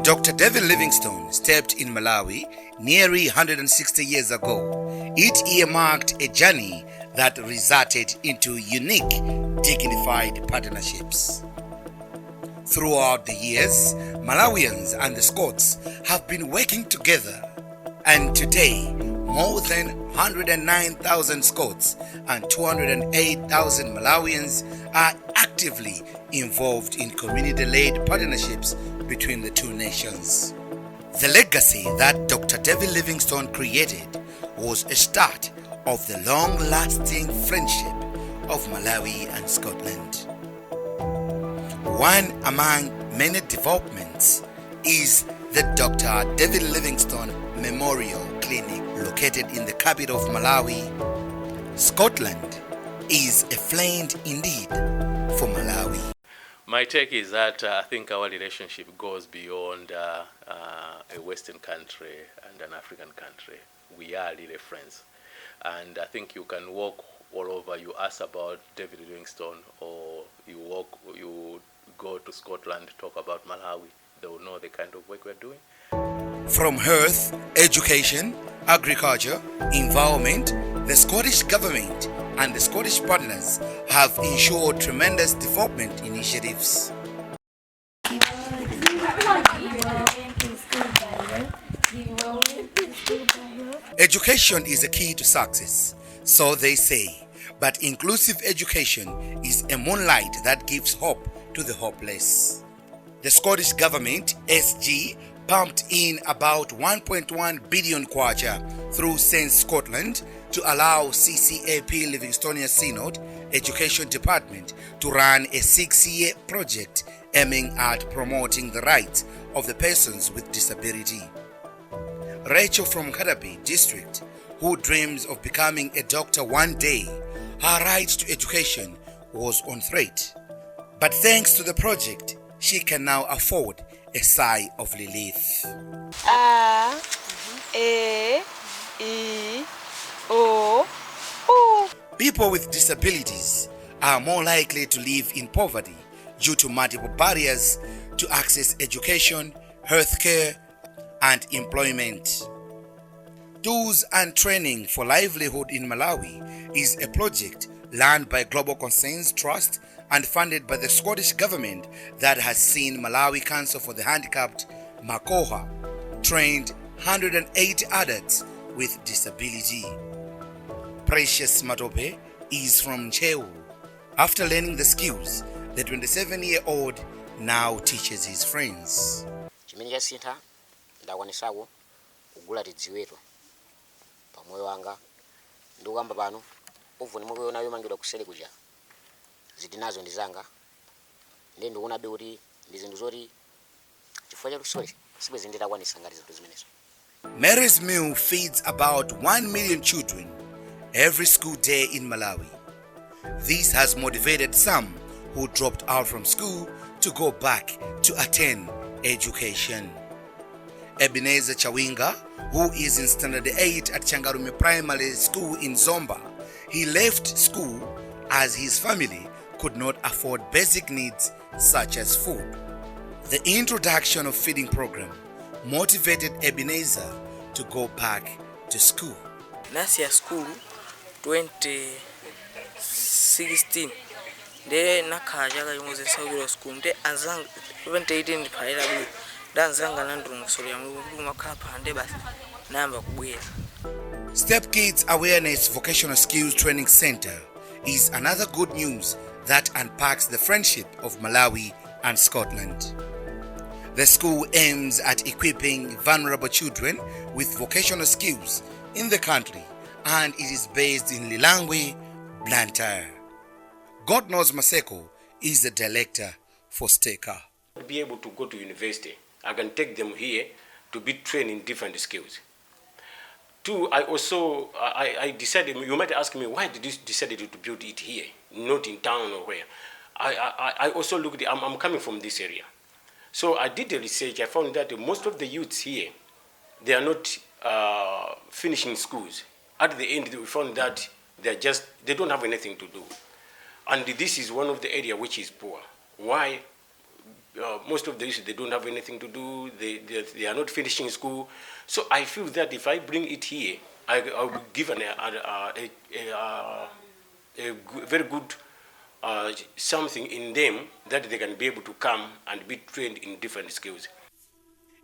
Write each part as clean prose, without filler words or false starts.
When Dr. David Livingstone stepped in Malawi nearly 160 years ago, it earmarked a journey that resulted into unique, dignified partnerships. Throughout the years, Malawians and the Scots have been working together, and today, more than 109,000 Scots and 208,000 Malawians are actively involved in community-led partnerships between the two nations. The legacy that Dr. David Livingstone created was a start of the long-lasting friendship of Malawi and Scotland. One among many developments is the Dr. David Livingstone Memorial Clinic located in the capital of Malawi. Scotland is a friend indeed for Malawi. My take is that I think our relationship goes beyond a Western country and an African country. We are really friends. And I think you can walk all over. You ask about David Livingstone, or you go to Scotland, talk about Malawi. They will know the kind of work we're doing. From health, education, agriculture, environment, the Scottish government and the Scottish partners have ensured tremendous development initiatives. Education is a key to success, so they say, but inclusive education is a moonlight that gives hope to the hopeless. The Scottish government, SG, pumped in about 1.1 billion kwacha through Sense Scotland to allow CCAP Livingstonia Synod Education Department to run a 6-year project aiming at promoting the rights of the persons with disability. Rachel from Kadapi district, who dreams of becoming a doctor one day, her right to education was on threat. But thanks to the project, she can now afford a sigh of relief. A, E, O, U. People with disabilities are more likely to live in poverty due to multiple barriers to access education, healthcare, and employment. Tools and Training for Livelihood in Malawi is a project run by Global Concerns Trust and funded by the Scottish Government that has seen Malawi Council for the Handicapped, Makoha, trained 180 adults with disability. Precious Matope is from Cheu. After learning the skills, the 27-year-old now teaches his friends. Ndawanisawo kugula tidziweto pamoyo wanga ndikuyamba pano uvuni mwe nayo mangidwa kusele kuja zidinazo ndizanga ndi ndikuona be kuti ndi zinthu zoti chifukwa cha lusole sibwezi nditakwanisa ngati zinthu zimenezo. Mary's Meal feeds about 1 million children every school day in Malawi. This has motivated some who dropped out from school to go back to attend education. Ebenezer Chawinga, who is in Standard 8 at Changarume Primary School in Zomba, he left school as his family could not afford basic needs such as food. The introduction of feeding program motivated Ebenezer to go back to school. Last year school 2016 de nakaja ga yumuze sawiro school de azang 2018 phaira bu danzanga nandungu solo ya makapa ande basi namba kubwera. Step Kids Awareness Vocational Skills Training Center is another good news that unpacks the friendship of Malawi and Scotland. The school aims at equipping vulnerable children with vocational skills in the country, and it is based in Lilangwe, Blantyre. God knows Maseko is the director for Steka. To be able to go to university, I can take them here to be trained in different skills. Two, I decided, you might ask me, why did you decide to build it here, not in town or where? I also looked, I'm coming from this area. So I did the research, I found that most of the youths here, they are not finishing schools. At the end, we found that they don't have anything to do. And this is one of the areas which is poor. Why? most of the youth, they don't have anything to do. They are not finishing school. So I feel that if I bring it here, I will give very good something in them that they can be able to come and be trained in different skills.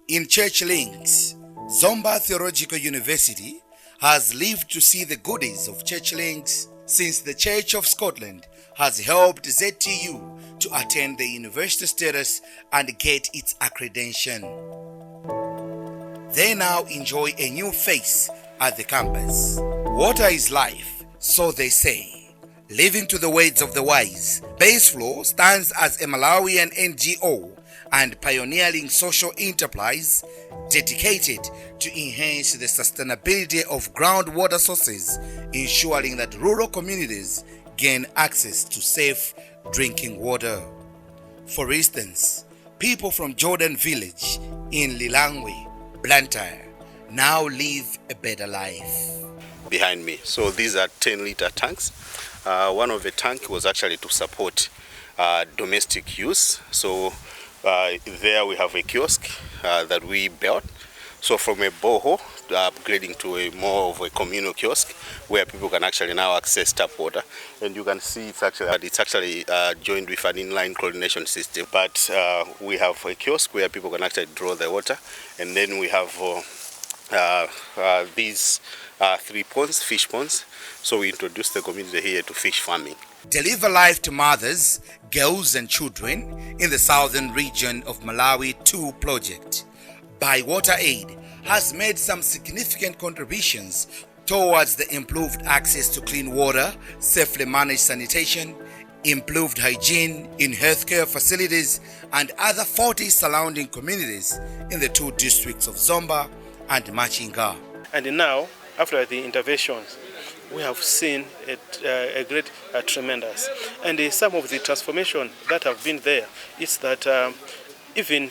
In church links, Zomba Theological University has lived to see the goodies of church links since the Church of Scotland has helped ZTU to attain the university status and get its accreditation. They now enjoy a new face at the campus. Water is life, so they say. Living to the words of the wise, Baseflow stands as a Malawian NGO and pioneering social enterprise dedicated to enhance the sustainability of groundwater sources, ensuring that rural communities gain access to safe drinking water. For instance, people from Jordan Village in Lilangwe, Blantyre, now live a better life. Behind me. So these are 10-liter tanks. One of the tank was actually to support domestic use. So there we have a kiosk that we built. So from a borehole, upgrading to a more of a communal kiosk where people can actually now access tap water. And you can see it's actually joined with an inline chlorination system. But we have a kiosk where people can actually draw the water. And then we have these 3 ponds, fish ponds. So we introduced the community here to fish farming. Deliver life to mothers, girls and children in the southern region of Malawi 2 project by Water Aid has made some significant contributions towards the improved access to clean water, safely managed sanitation, improved hygiene in healthcare facilities and other 40 surrounding communities in the 2 districts of Zomba and Machinga. And now, after the interventions, we have seen a great tremendous. And some of the transformation that have been there is that even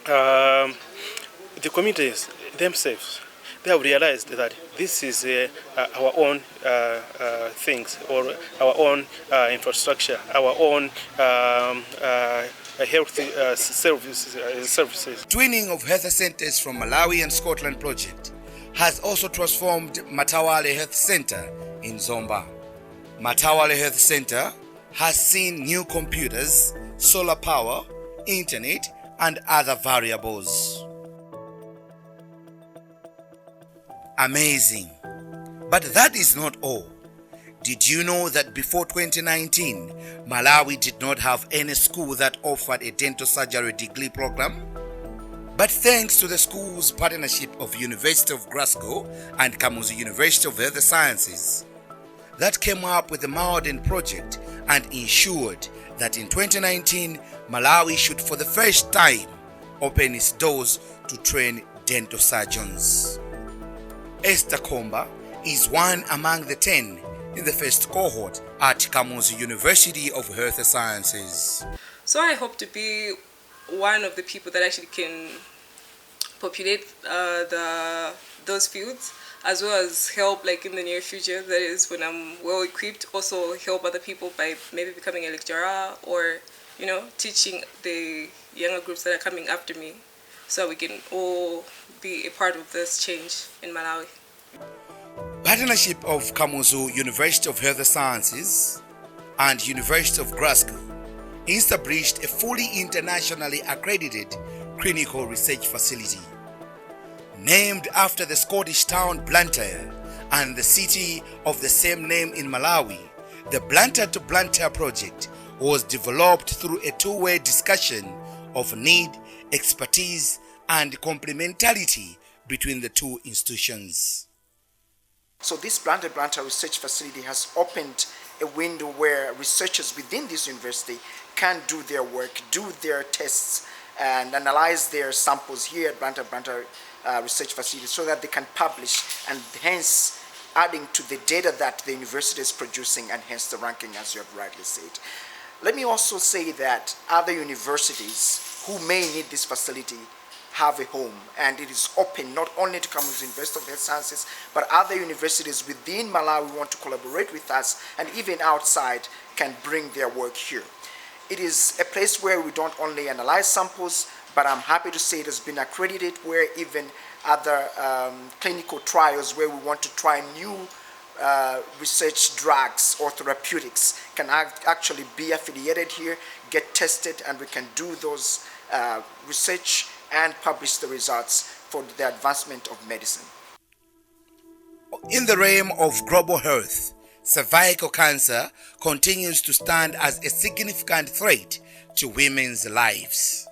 the communities themselves, they have realized that this is our own things, or our own infrastructure, our own health services. Twinning of health centers from Malawi and Scotland project has also transformed Matawale Health Center in Zomba. Matawale Health Center has seen new computers, solar power, internet, and other variables. Amazing. But that is not all. Did you know that before 2019, Malawi did not have any school that offered a dental surgery degree program? But thanks to the school's partnership of University of Glasgow and Kamuzu University of Health Sciences, that came up with the modern project and ensured that in 2019, Malawi should for the first time open its doors to train dental surgeons. Esther Komba is one among the 10 in the first cohort at Kamuzu University of Health Sciences. So I hope to be one of the people that actually can populate those fields, as well as help like in the near future, that is when I'm well equipped, also help other people by maybe becoming a lecturer or, you know, teaching the younger groups that are coming after me, so we can all be a part of this change in Malawi. Partnership of Kamuzu University of Health Sciences and University of Glasgow established a fully internationally accredited clinical research facility. Named after the Scottish town Blantyre and the city of the same name in Malawi, the Blantyre to Blantyre project was developed through a 2-way discussion of need, expertise, and complementarity between the 2 institutions. So this Blantyre Research Facility has opened a window where researchers within this university can do their work, do their tests, and analyze their samples here at Blantyre Research Facility so that they can publish, and hence adding to the data that the university is producing, and hence the ranking, as you have rightly said. Let me also say that other universities who may need this facility have a home, and it is open not only to Kamuzu University of Health Sciences, but other universities within Malawi want to collaborate with us, and even outside can bring their work here. It is a place where we don't only analyze samples, but I'm happy to say it has been accredited where even other clinical trials where we want to try new research drugs or therapeutics can actually be affiliated here, get tested, and we can do those research and publish the results for the advancement of medicine. In the realm of global health, cervical cancer continues to stand as a significant threat to women's lives.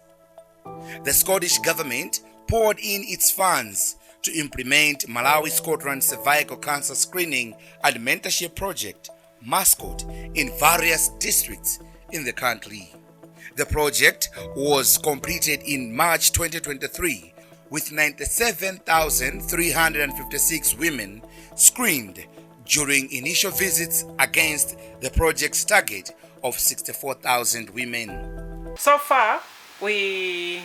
The Scottish government poured in its funds to implement Malawi Scotland cervical cancer screening and mentorship project, MASCOT, in various districts in the country. The project was completed in March 2023 with 97,356 women screened during initial visits against the project's target of 64,000 women. So far, we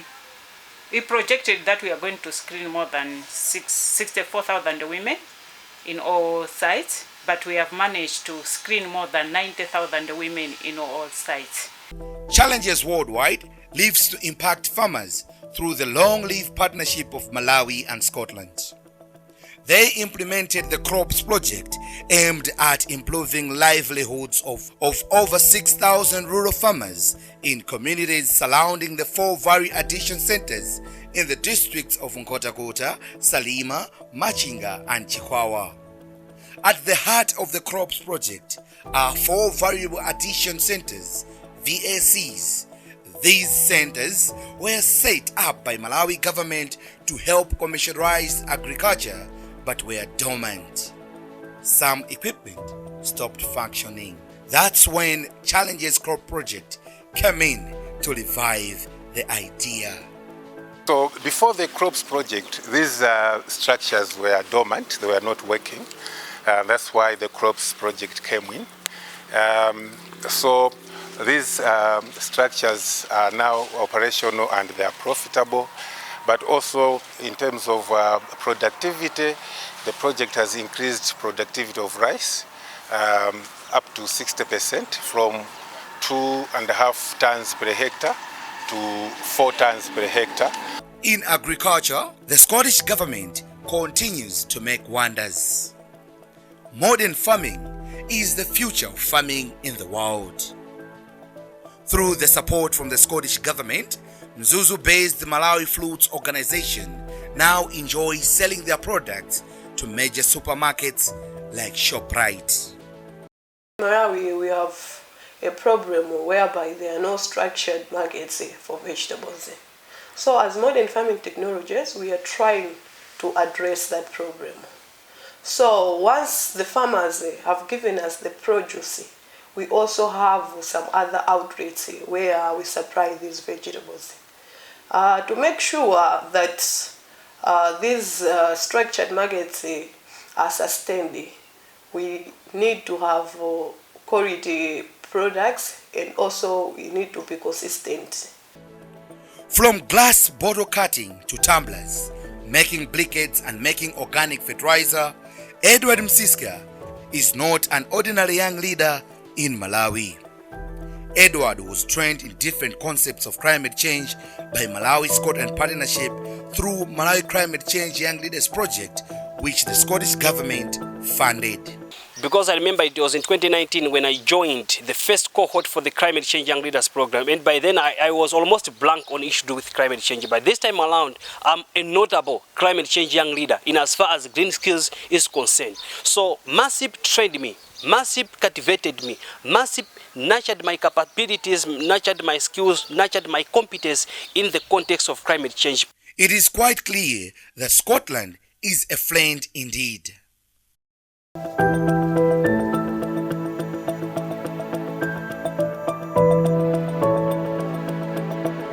projected that we are going to screen more than 64,000 women in all sites, but we have managed to screen more than 90,000 women in all sites. Challenges Worldwide lives to impact farmers through the long-lived partnership of Malawi and Scotland. They implemented the Crops Project aimed at improving livelihoods of over 6,000 rural farmers in communities surrounding the 4 value addition centers in the districts of Nkhotakota, Salima, Machinga and Chikwawa. At the heart of the Crops Project are 4 variable addition centers, VACs. These centers were set up by Malawi government to help commercialize agriculture, but were dormant. Some equipment stopped functioning. That's when Challenges Crop Project came in to revive the idea. So before the Crops Project, these structures were dormant, they were not working. That's why the Crops Project came in. So these structures are now operational and they are profitable. But also in terms of productivity, the project has increased productivity of rice up to 60% from 2.5 tons per hectare to 4 tons per hectare. In agriculture, the Scottish government continues to make wonders. Modern farming is the future of farming in the world. Through the support from the Scottish government, Mzuzu-based Malawi Fruits Organization now enjoys selling their products to major supermarkets like ShopRite. In Malawi, we have a problem whereby there are no structured markets for vegetables. So as modern farming technologists, we are trying to address that problem. So once the farmers have given us the produce, we also have some other outlets where we supply these vegetables. To make sure that these structured markets are sustained, we need to have quality products and also we need to be consistent. From glass bottle cutting to tumblers, making briquettes and making organic fertilizer, Edward Msiska is not an ordinary young leader in Malawi. Edward was trained in different concepts of climate change by Malawi Scotland Partnership through Malawi Climate Change Young Leaders Project, which the Scottish government funded. Because I remember it was in 2019 when I joined the first cohort for the Climate Change Young Leaders Program, and by then I was almost blank on issue with climate change. But this time around, I'm a notable climate change young leader in as far as green skills is concerned. So MASIP trained me, MASIP cultivated me, MASIP nurtured my capabilities, nurtured my skills, nurtured my competence in the context of climate change. It is quite clear that Scotland is a friend indeed.